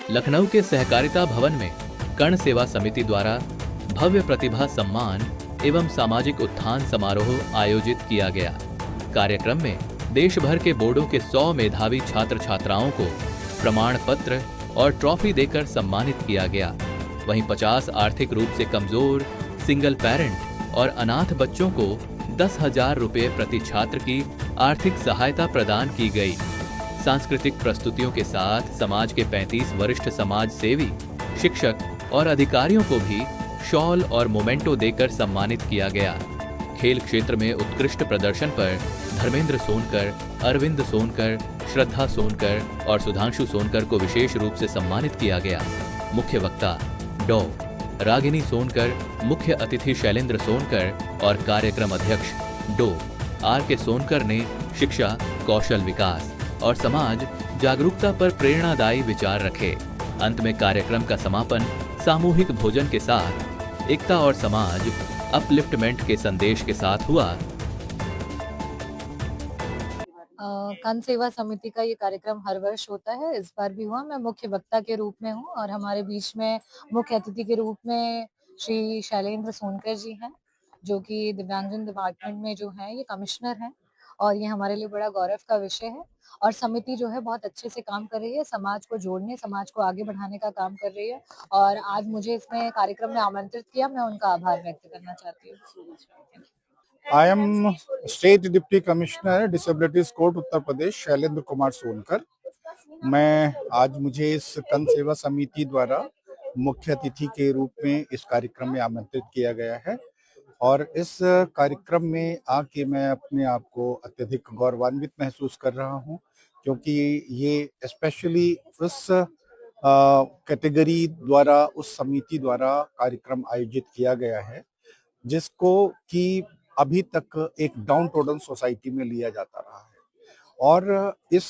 लखनऊ के सहकारिता भवन में कर्ण सेवा समिति द्वारा भव्य प्रतिभा सम्मान एवं सामाजिक उत्थान समारोह आयोजित किया गया। कार्यक्रम में देश भर के बोर्डों के 100 मेधावी छात्र छात्राओं को प्रमाण पत्र और ट्रॉफी देकर सम्मानित किया गया। वहीं 50 आर्थिक रूप से कमजोर, सिंगल पेरेंट और अनाथ बच्चों को 10,000 रुपये प्रति छात्र की आर्थिक सहायता प्रदान की गई। सांस्कृतिक प्रस्तुतियों के साथ समाज के 35 वरिष्ठ समाज सेवी, शिक्षक और अधिकारियों को भी शॉल और मोमेंटो देकर सम्मानित किया गया। खेल क्षेत्र में उत्कृष्ट प्रदर्शन पर धर्मेंद्र सोनकर, अरविंद सोनकर, श्रद्धा सोनकर और सुधांशु सोनकर को विशेष रूप से सम्मानित किया गया। मुख्य वक्ता डॉ. रागिनी सोनकर, मुख्य अतिथि शैलेंद्र सोनकर और कार्यक्रम अध्यक्ष डॉ. R.K. सोनकर ने शिक्षा, कौशल विकास और समाज जागरूकता पर प्रेरणादायी विचार रखे। अंत में कार्यक्रम का समापन सामूहिक भोजन के साथ एकता और समाज अपलिफ्टमेंट के संदेश के साथ हुआ। कर्ण सेवा समिति का ये कार्यक्रम हर वर्ष होता है, इस बार भी हुआ। मैं मुख्य वक्ता के रूप में हूँ और हमारे बीच में मुख्य अतिथि के रूप में श्री शैलेंद्र सोनकर जी हैं, जो कि दिव्यांगजन डिपार्टमेंट में जो है ये कमिश्नर हैं, और ये हमारे लिए बड़ा गौरव का विषय है। और समिति जो है बहुत अच्छे से काम कर रही है, समाज को जोड़ने, समाज को आगे बढ़ाने का काम कर रही है। और आज मुझे इसमें कार्यक्रम में आमंत्रित किया, मैं उनका आभार व्यक्त करना चाहती हूँ। I am State Deputy Commissioner Disabilities Court Uttar Pradesh Shailendra Kumar Sonkar. मुझे इस कर्ण सेवा समिति द्वारा मुख्य अतिथि के रूप में इस कार्यक्रम में आमंत्रित किया गया है और इस कार्यक्रम में आके मैं अपने आप को अत्यधिक गौरवान्वित महसूस कर रहा हूं, क्योंकि ये स्पेशली उस कैटेगरी द्वारा, उस समिति द्वारा कार्यक्रम आयोजित किया गया है जिसको कि अभी तक एक डाउन टोडन सोसाइटी में लिया जाता रहा है। और इस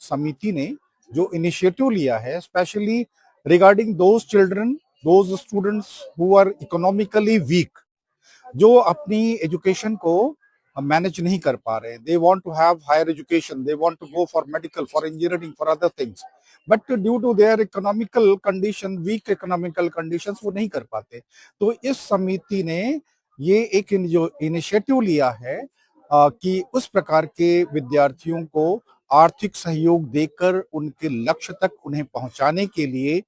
समिति ने जो इनिशिएटिव लिया है, specially regarding those children, those students who are economically weak, जो अपनी एजुकेशन को मैनेज नहीं कर पा रहे, they want to have higher education, they want to go for medical, for engineering, for other things, but due to their economical condition, weak economical conditions, वो नहीं कर पाते। तो इस समिति ने ये एक जो इनिशिएटिव लिया है कि उस प्रकार के विद्यार्थियों को आर्थिक सहयोग देकर उनके लक्ष्य तक उन्हें पहुंचाने के लिए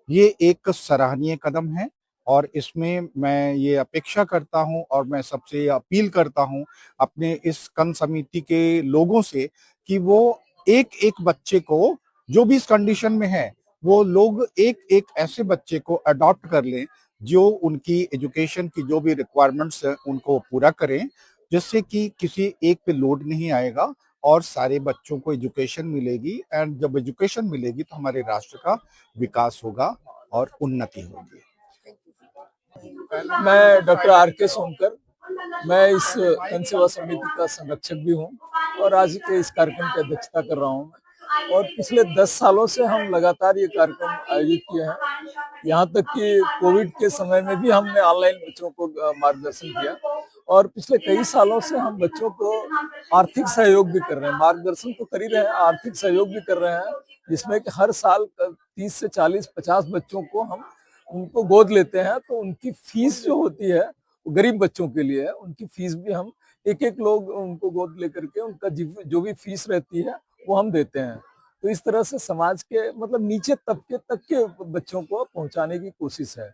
ये एक सराहनीय कदम है। और इसमें मैं ये अपेक्षा करता हूं और मैं सबसे अपील करता हूं अपने इस कर्ण समिति के लोगों से कि वो एक एक बच्चे को, जो भी इस कंडीशन में है, वो लोग एक एक ऐसे बच्चे को अडॉप्ट कर लें जो उनकी एजुकेशन की जो भी रिक्वायरमेंट्स है उनको पूरा करें, जिससे कि किसी एक पे लोड नहीं आएगा और सारे बच्चों को एजुकेशन मिलेगी। एंड जब एजुकेशन मिलेगी तो हमारे राष्ट्र का विकास होगा और उन्नति होगी। मैं डॉक्टर R.K. सोनकर, मैं इस कर्ण सेवा समिति का संरक्षक भी हूँ और आज के इस कार्यक्रम की अध्यक्षता कर रहा हूँ। और पिछले 10 सालों से हम लगातार ये कार्यक्रम आयोजित किए हैं। यहाँ तक कि कोविड के समय में भी हमने ऑनलाइन बच्चों को मार्गदर्शन किया और पिछले कई सालों से हम बच्चों को आर्थिक सहयोग भी कर रहे हैं। मार्गदर्शन तो कर ही रहे हैं, आर्थिक सहयोग भी कर रहे हैं, जिसमें कि हर साल 30 से 40-50 बच्चों को हम उनको गोद लेते हैं। तो उनकी फीस जो होती है वो गरीब बच्चों के लिए है, उनकी फीस भी हम एक एक लोग उनको गोद लेकर के उनका जो भी फीस रहती है वो हम देते हैं। तो इस तरह से समाज के मतलब नीचे तबके तक के बच्चों को पहुंचाने की कोशिश है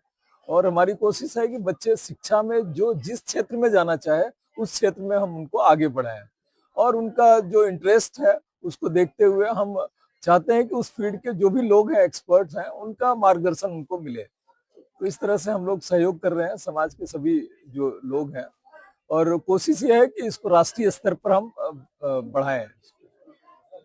और हमारी कोशिश है कि बच्चे शिक्षा में जो जिस क्षेत्र में जाना चाहे उस क्षेत्र में हम उनको आगे बढ़ाएं और उनका जो इंटरेस्ट है उसको देखते हुए हम चाहते हैं कि उस फील्ड के जो भी लोग हैं, एक्सपर्ट्स हैं, उनका मार्गदर्शन उनको मिले। तो इस तरह से हम लोग सहयोग कर रहे हैं, समाज के सभी जो लोग हैं, और कोशिश ये है कि इसको राष्ट्रीय स्तर पर हम बढ़ाएं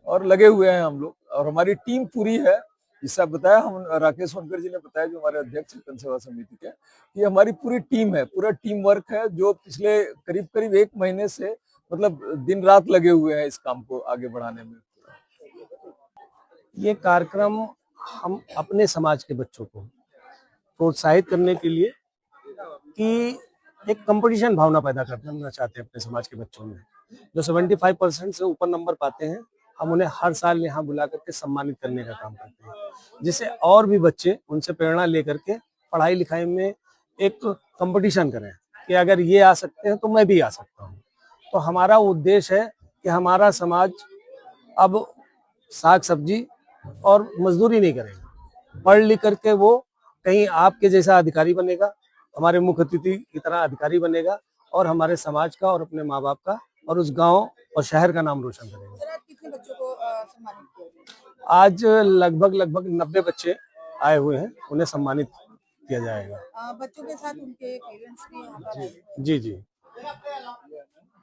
और लगे हुए हैं हम लोग। और हमारी टीम पूरी है, जिससे बताया हम राकेश सोनकर जी ने बताया, जो हमारे अध्यक्ष है कर्ण सेवा समिति के, कि हमारी पूरी टीम है, पूरा टीम वर्क है, जो पिछले करीब करीब 1 महीने से मतलब दिन रात लगे हुए हैं इस काम को आगे बढ़ाने में। ये कार्यक्रम हम अपने समाज के बच्चों को प्रोत्साहित करने के लिए कि एक कंपटीशन भावना पैदा करना चाहते हैं अपने समाज के बच्चों में। जो 75% से ऊपर नंबर पाते हैं हम उन्हें हर साल यहाँ बुला करके सम्मानित करने का काम करते हैं, जिससे और भी बच्चे उनसे प्रेरणा लेकर के पढ़ाई लिखाई में एक कंपटीशन करें कि अगर ये आ सकते हैं तो मैं भी आ सकता हूँ। तो हमारा उद्देश्य है कि हमारा समाज अब साग सब्जी और मजदूरी नहीं करेगा, पढ़ लिख करके वो कहीं आपके जैसा अधिकारी बनेगा, हमारे मुख्य अतिथि की तरह अधिकारी बनेगा और हमारे समाज का और अपने माँ बाप का और उस गांव और शहर का नाम रोशन करेगा। सर, आज कितने बच्चों को सम्मानित किया गया? आज लगभग 90 बच्चे आए हुए हैं, उन्हें सम्मानित किया जाएगा। बच्चों के साथ उनके पेरेंट्स भी यहाँ पर आए हुए हैं। जी जी,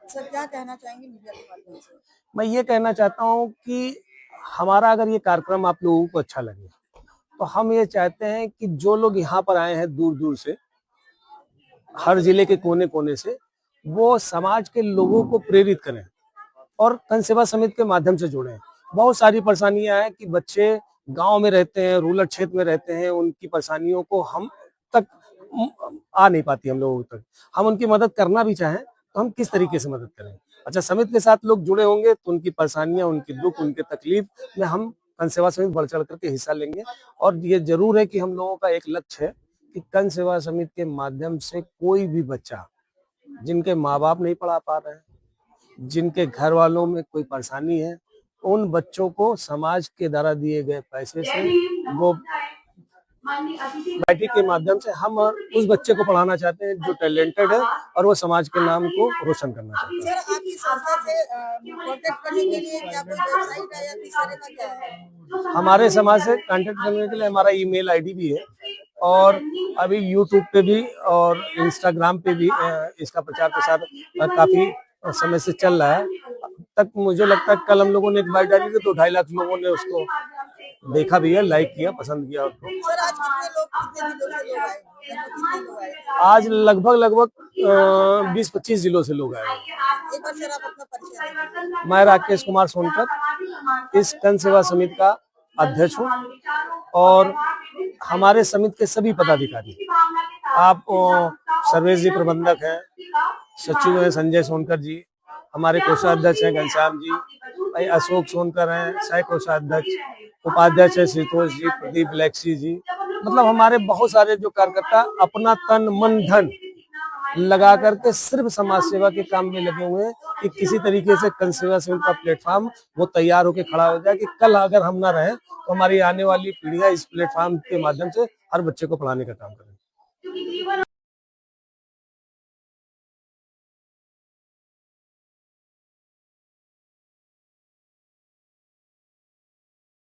सर, क्या कहना चाहेंगे मीडिया के माध्यम से? मैं ये कहना चाहता हूँ कि हमारा अगर ये कार्यक्रम आप लोगों को अच्छा लगे तो हम ये चाहते हैं कि जो लोग यहाँ पर आए हैं दूर दूर से, हर जिले के कोने कोने से, वो समाज के लोगों को प्रेरित करें और कन सेवा समिति के माध्यम से जुड़ें। बहुत सारी परेशानियां हैं कि बच्चे गांव में रहते हैं, रूरल क्षेत्र में रहते हैं, उनकी परेशानियों को हम तक आ नहीं पाती हम लोगों तक। हम उनकी मदद करना भी चाहें तो हम किस तरीके से मदद करें। अच्छा, समिति के साथ लोग जुड़े होंगे तो उनकी परेशानियां, उनकी दुख, उनके तकलीफ में हम कन सेवा समिति बढ़ चढ़ करके हिस्सा लेंगे। और ये जरूर है कि हम लोगों का एक लक्ष्य है कि कन सेवा समिति के माध्यम से कोई भी बच्चा जिनके माँ बाप नहीं पढ़ा पा रहे हैं, जिनके घर वालों में कोई परेशानी है, उन बच्चों को समाज के द्वारा दिए गए पैसे से वो सोसाइटी के माध्यम से हम उस बच्चे को पढ़ाना चाहते हैं जो टैलेंटेड है और वो समाज के नाम को रोशन करना चाहते हैं। सर, आपकी संस्था से कांटेक्ट करने के लिए क्या कोई वेबसाइट है या किस तरह का क्या है? हमारे समाज से कांटेक्ट करने के लिए हमारा ईमेल आईडी भी है और अभी यूट्यूब पे भी और इंस्टाग्राम पे भी इसका प्रचार प्रसार काफी समय से चल रहा है। तक मुझे लगता है कल हम लोगों ने एक बाइट डाली थी तो 2.5 लाख लोगों ने उसको देखा भी है, लाइक किया, पसंद किया उसको। सर, आज कितने जिलों से लोग आए? कितने लोग आए? आज लगभग 20-25 जिलों से लोग आए हैं। एक बार सर आप अपना परिचय दें। मैं राकेश कुमार सोनकर इस कन सेवा समिति का अध्यक्ष हूँ और हमारे समिति के सभी पदाधिकारी, आप सर्वेश जी प्रबंधक हैं, सचिव हैं संजय सोनकर जी, हमारे कोषाध्यक्ष हैं घनश्याम जी, भाई अशोक सोनकर हैं सह कोषाध्यक्ष, उपाध्यक्ष है श्रीतोष जी, प्रदीप लेक्सी जी, मतलब हमारे बहुत सारे जो कार्यकर्ता अपना तन मन धन लगा करके सिर्फ समाज सेवा के काम में लगे हुए हैं कि किसी तरीके से कन सेवा समिति का प्लेटफॉर्म वो तैयार होकर खड़ा हो जाए कि कल अगर हम ना रहे तो हमारी आने वाली पीढ़ियां इस प्लेटफॉर्म के माध्यम से हर बच्चे को पढ़ाने का काम करें।